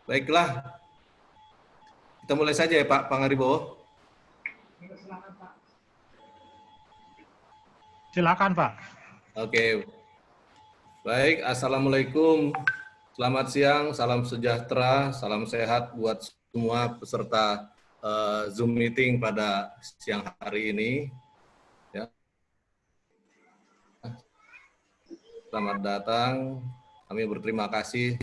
Baiklah, kita mulai saja ya Pak Pangaribowo. Silakan Pak. Oke, baik. Assalamualaikum, selamat siang, salam sejahtera, salam sehat buat semua peserta Zoom meeting pada siang hari ini. Ya. Selamat datang. Kami berterima kasih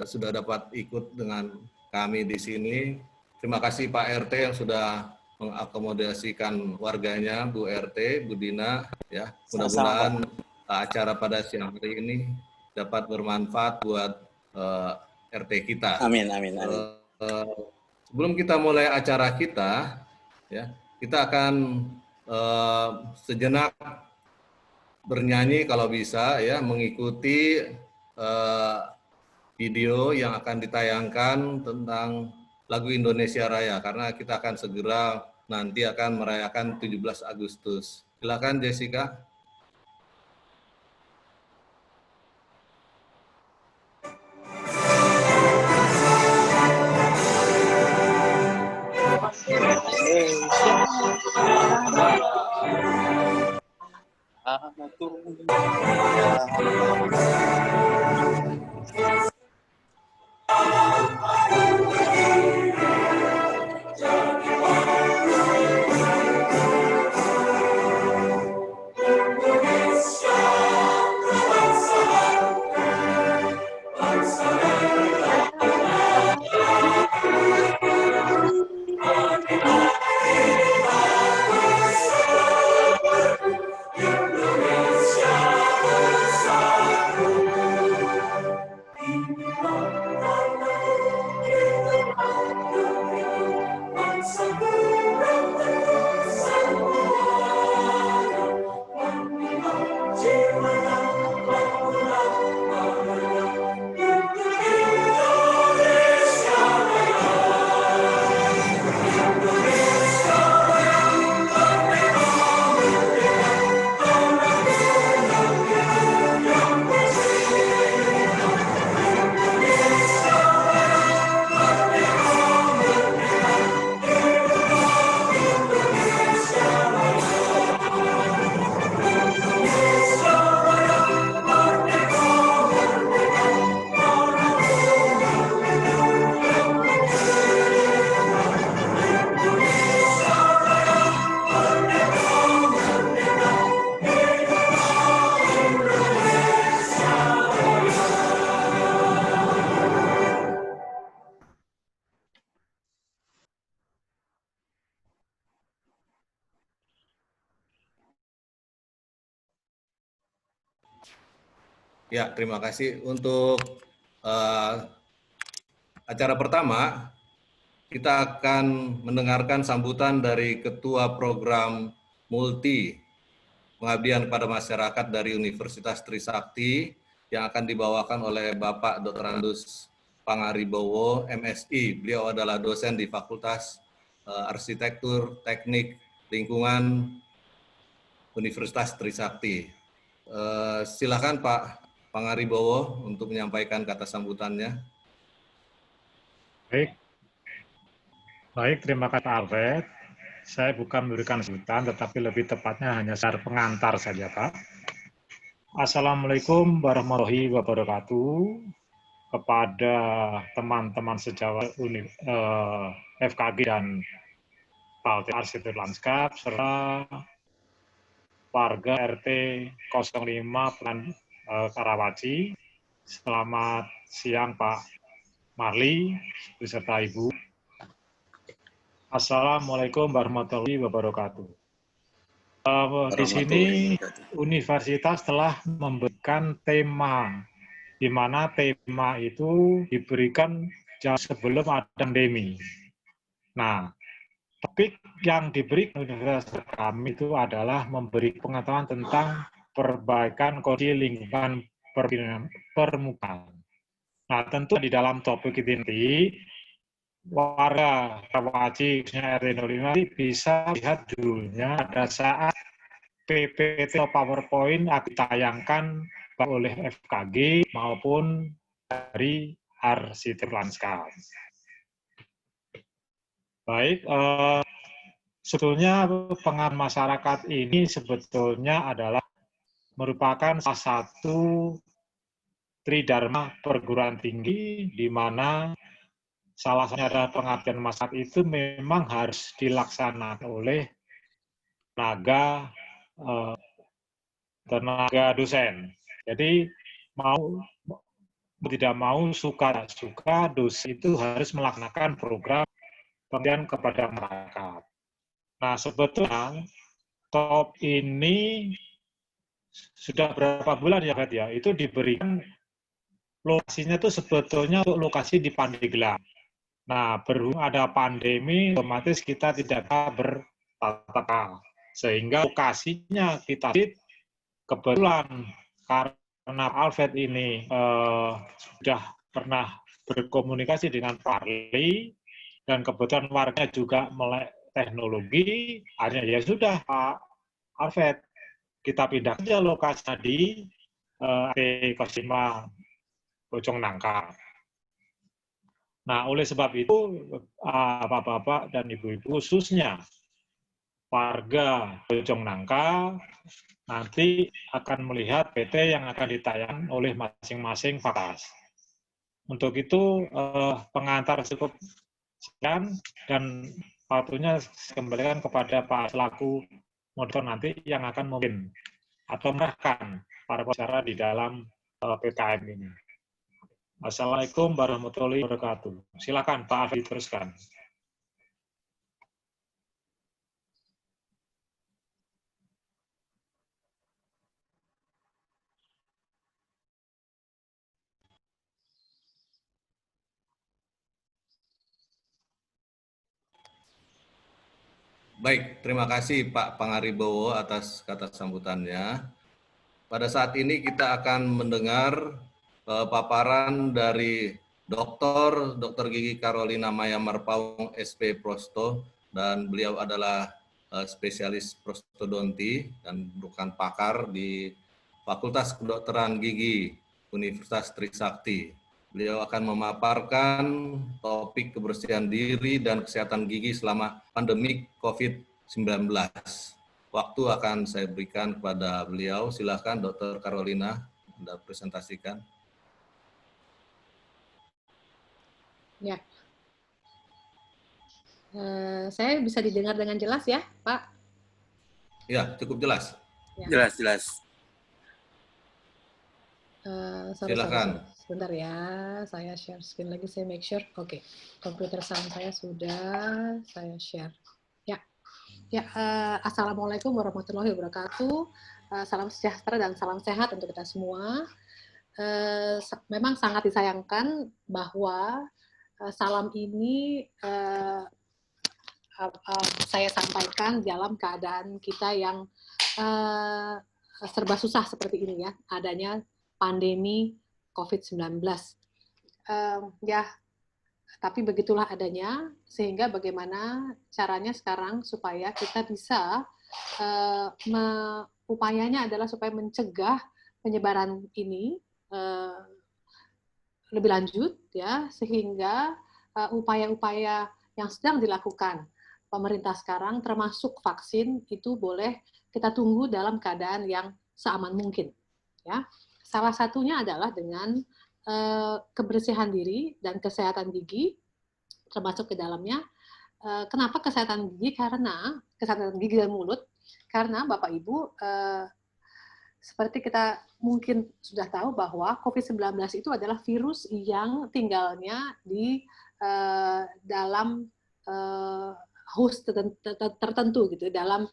sudah dapat ikut dengan kami di sini. Terima kasih Pak RT yang sudah mengakomodasikan warganya, Bu RT, Bu Dina. Ya, mudah-mudahan acara pada siang hari ini dapat bermanfaat buat RT kita. Amin, amin, amin. Sebelum kita mulai acara kita, ya, kita akan sejenak bernyanyi kalau bisa ya, mengikuti video yang akan ditayangkan tentang lagu Indonesia Raya, karena kita akan segera nanti akan merayakan 17 Agustus. Silakan Jessica. Ya, terima kasih. Untuk acara pertama, kita akan mendengarkan sambutan dari Ketua Program Multi Pengabdian kepada Masyarakat dari Universitas Trisakti yang akan dibawakan oleh Bapak Dr. Andus Pangaribowo, MSI. Beliau adalah dosen di Fakultas Arsitektur, Teknik, Lingkungan Universitas Trisakti. Silakan Pak Pangaribowo untuk menyampaikan kata sambutannya. Baik, terima kasih Pak Albert. Saya bukan memberikan sambutan, tetapi lebih tepatnya hanya sekedar pengantar saja, Pak. Assalamualaikum warahmatullahi wabarakatuh kepada teman-teman sejawat FKG dan Fakultas Arsitektur Lanskap, serta warga RT 05 Karawaci. Selamat siang Pak Marli beserta Ibu. Assalamualaikum warahmatullahi wabarakatuh. Di sini universitas telah memberikan tema, di mana tema itu diberikan jauh sebelum ada pandemi. Nah, topik yang diberikan universitas kami itu adalah memberi pengetahuan tentang perbaikan kondisi lingkungan permukaan. Nah, tentu di dalam topik ini nanti, warga Karawaci, khususnya RT 05, bisa lihat judulnya pada saat PPT atau PowerPoint akan ditayangkan oleh FKG maupun dari arsitektur. Baik, sebetulnya pengaruh masyarakat ini sebetulnya adalah merupakan salah satu tridharma perguruan tinggi di mana salah satunya adalah pengabdian masyarakat itu memang harus dilaksanakan oleh tenaga dosen. Jadi mau tidak mau, suka tak suka, dosen itu harus melaksanakan program pengabdian kepada masyarakat. Nah, sebetulnya top ini sudah berapa bulan ya, Fed ya? Itu diberikan lokasinya itu sebetulnya untuk lokasi di Pandeglang. Nah, berhubung ada pandemi, otomatis kita tidak bisa bertatap muka. Sehingga lokasinya kita kebetulan karena Alfred ini sudah pernah berkomunikasi dengan Pak Arli, dan kebetulan warga juga melek teknologi, akhirnya ya sudah Pak Alfred, kita pindah saja lokasinya di Kosima Bojong Nangka. Nah, oleh sebab itu, Bapak-bapak dan Ibu-ibu, khususnya warga Bojong Nangka, nanti akan melihat PT yang akan ditayang oleh masing-masing fakultas. Untuk itu, pengantar cukup sekian, dan waktunya kembalikan kepada Pak selaku moderator nanti yang akan memimpin atau mengarahkan para pembicara di dalam PKM ini. Assalamualaikum warahmatullahi wabarakatuh. Silakan Pak Afri teruskan. Baik, terima kasih Pak Pangaribowo atas kata sambutannya. Pada saat ini kita akan mendengar paparan dari Dr. Gigi Carolina Maya Marpaung, SP Prosto, dan beliau adalah spesialis prostodonti dan bukan pakar di Fakultas Kedokteran Gigi Universitas Trisakti. Beliau akan memaparkan topik kebersihan diri dan kesehatan gigi selama pandemi COVID-19. Waktu akan saya berikan kepada beliau. Silakan Dr. Carolina, Anda presentasikan. Ya, saya bisa didengar dengan jelas ya, Pak? Ya, cukup jelas. Ya. Jelas. Silakan. Sebentar ya, saya share screen lagi, saya make sure. Oke, komputer sound saya sudah saya share. Ya, Assalamualaikum warahmatullahi wabarakatuh. Salam sejahtera dan salam sehat untuk kita semua. Memang sangat disayangkan bahwa salam ini saya sampaikan dalam keadaan kita yang serba susah seperti ini ya, adanya pandemi COVID-19. Ya, tapi begitulah adanya, sehingga bagaimana caranya sekarang supaya kita bisa upayanya adalah supaya mencegah penyebaran ini lebih lanjut ya, sehingga upaya-upaya yang sedang dilakukan pemerintah sekarang termasuk vaksin itu boleh kita tunggu dalam keadaan yang seaman mungkin ya. Salah satunya adalah dengan kebersihan diri dan kesehatan gigi termasuk ke dalamnya. Kenapa kesehatan gigi? Karena kesehatan gigi dan mulut, karena Bapak Ibu seperti kita mungkin sudah tahu bahwa COVID-19 itu adalah virus yang tinggalnya di dalam host tertentu gitu, dalam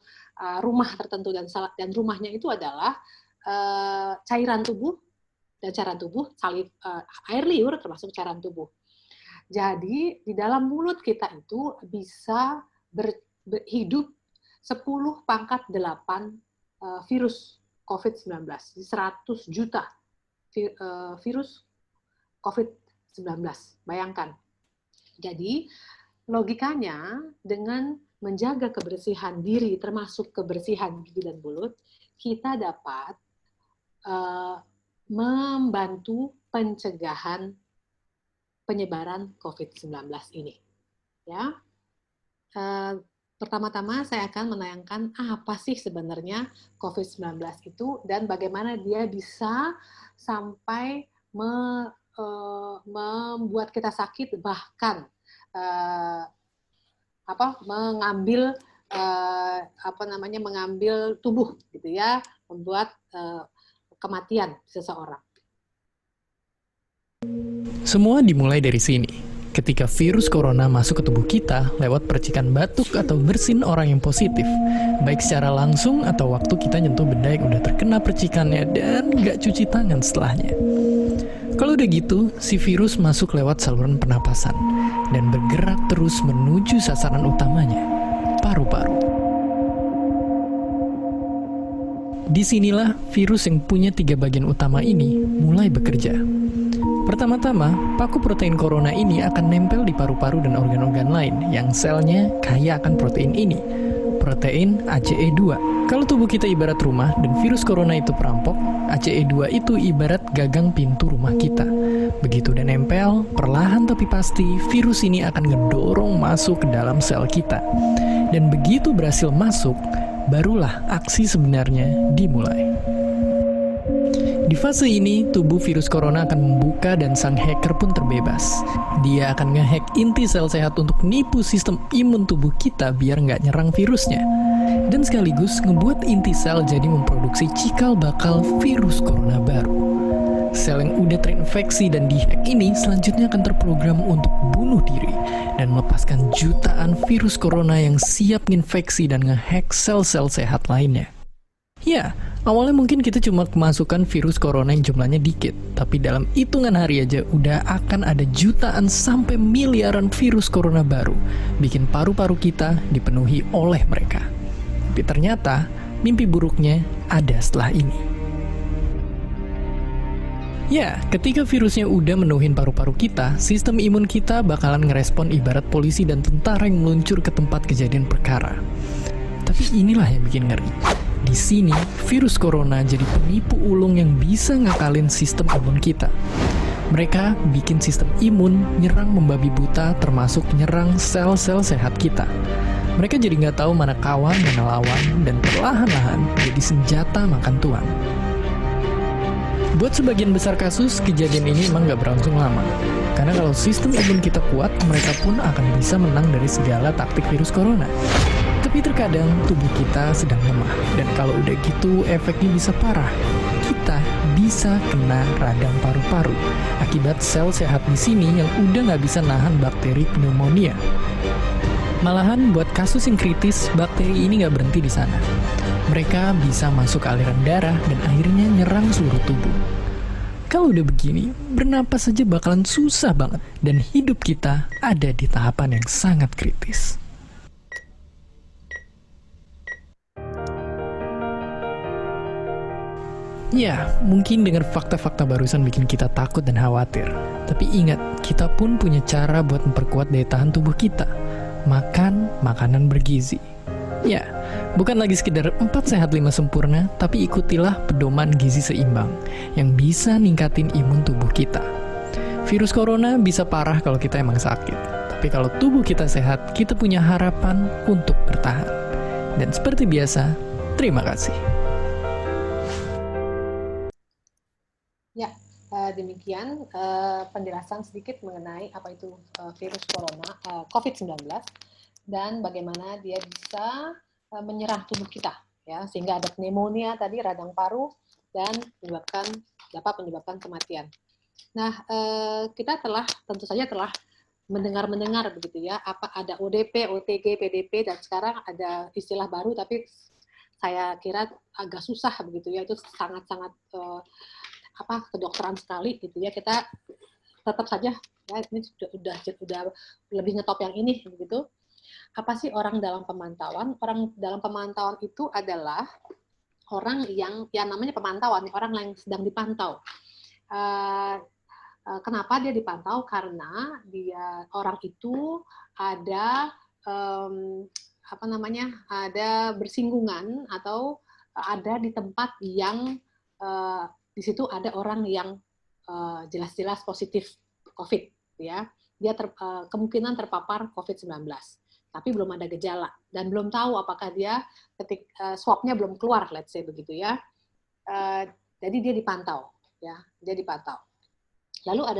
rumah tertentu, dan rumahnya itu adalah cairan tubuh, dan cairan tubuh air liur termasuk cairan tubuh. Jadi di dalam mulut kita itu bisa hidup 10⁸ virus COVID-19, 100 juta virus COVID-19. Bayangkan. Jadi logikanya dengan menjaga kebersihan diri termasuk kebersihan gigi dan mulut, kita dapat membantu pencegahan penyebaran COVID-19 ini. Ya, pertama-tama saya akan menayangkan apa sih sebenarnya COVID-19 itu dan bagaimana dia bisa sampai membuat kita sakit, bahkan mengambil tubuh gitu ya, membuat kematian seseorang. Semua dimulai dari sini. Ketika virus corona masuk ke tubuh kita lewat percikan batuk atau bersin orang yang positif, baik secara langsung atau waktu kita nyentuh benda yang udah terkena percikannya dan nggak cuci tangan setelahnya. Kalau udah gitu, si virus masuk lewat saluran pernapasan dan bergerak terus menuju sasaran utamanya, paru-paru. Disinilah virus yang punya 3 bagian utama ini mulai bekerja. Pertama-tama, paku protein corona ini akan nempel di paru-paru dan organ-organ lain yang selnya kaya akan protein ini, protein ACE2. Kalau tubuh kita ibarat rumah dan virus corona itu perampok, ACE2 itu ibarat gagang pintu rumah kita. Begitu udah nempel, perlahan tapi pasti virus ini akan ngedorong masuk ke dalam sel kita. Dan begitu berhasil masuk, barulah aksi sebenarnya dimulai. Di fase ini, tubuh virus corona akan membuka dan sang hacker pun terbebas. Dia akan ngehack inti sel sehat untuk nipu sistem imun tubuh kita biar nggak nyerang virusnya. Dan sekaligus ngebuat inti sel jadi memproduksi cikal bakal virus corona baru. Sel yang udah terinfeksi dan dihack ini selanjutnya akan terprogram untuk bunuh diri dan melepaskan jutaan virus corona yang siap nginfeksi dan ngehack sel-sel sehat lainnya. Ya, awalnya mungkin kita cuma kemasukan virus corona yang jumlahnya dikit, tapi dalam hitungan hari aja udah akan ada jutaan sampai miliaran virus corona baru, bikin paru-paru kita dipenuhi oleh mereka. Tapi ternyata, mimpi buruknya ada setelah ini. Ya, ketika virusnya udah menuhin paru-paru kita, sistem imun kita bakalan ngerespon ibarat polisi dan tentara yang meluncur ke tempat kejadian perkara. Tapi inilah yang bikin ngeri. Di sini, virus corona jadi penipu ulung yang bisa ngakalin sistem imun kita. Mereka bikin sistem imun nyerang membabi buta, termasuk nyerang sel-sel sehat kita. Mereka jadi nggak tahu mana kawan, mana lawan, dan perlahan-lahan jadi senjata makan tuan. Buat sebagian besar kasus, kejadian ini emang nggak berlangsung lama. Karena kalau sistem imun kita kuat, mereka pun akan bisa menang dari segala taktik virus corona. Tapi terkadang tubuh kita sedang lemah, dan kalau udah gitu efeknya bisa parah. Kita bisa kena radang paru-paru akibat sel sehat di sini yang udah nggak bisa nahan bakteri pneumonia. Malahan buat kasus yang kritis, bakteri ini nggak berhenti di sana. Mereka bisa masuk ke aliran darah dan akhirnya nyerang seluruh tubuh. Kalau udah begini, bernapas saja bakalan susah banget, dan hidup kita ada di tahapan yang sangat kritis. Ya, mungkin dengan fakta-fakta barusan bikin kita takut dan khawatir. Tapi ingat, kita pun punya cara buat memperkuat daya tahan tubuh kita. Makan makanan bergizi. Ya, bukan lagi sekedar 4 sehat 5 sempurna, tapi ikutilah pedoman gizi seimbang yang bisa ningkatin imun tubuh kita. Virus corona bisa parah kalau kita emang sakit. Tapi kalau tubuh kita sehat, kita punya harapan untuk bertahan. Dan seperti biasa, terima kasih. Ya, demikian penjelasan sedikit mengenai apa itu virus corona, COVID-19, dan bagaimana dia bisa menyerang tubuh kita, ya, sehingga ada pneumonia tadi, radang paru, dan dapat menyebabkan kematian. Nah, kita tentu saja telah mendengar begitu ya, apa ada ODP, OTG, PDP, dan sekarang ada istilah baru, tapi saya kira agak susah begitu ya, itu sangat-sangat kedokteran sekali gitu ya. Kita tetap saja ya, ini sudah lebih ngetop yang ini begitu. Apa sih orang dalam pemantauan? Orang dalam pemantauan itu adalah orang yang namanya pemantauan, orang yang sedang dipantau. Kenapa dia dipantau? Karena orang itu ada ada bersinggungan atau ada di tempat yang di situ ada orang yang jelas-jelas positif COVID, ya, dia kemungkinan terpapar COVID-19, tapi belum ada gejala dan belum tahu apakah dia swabnya belum keluar, let's say begitu ya. Jadi dia dipantau, ya, dia dipantau. Lalu ada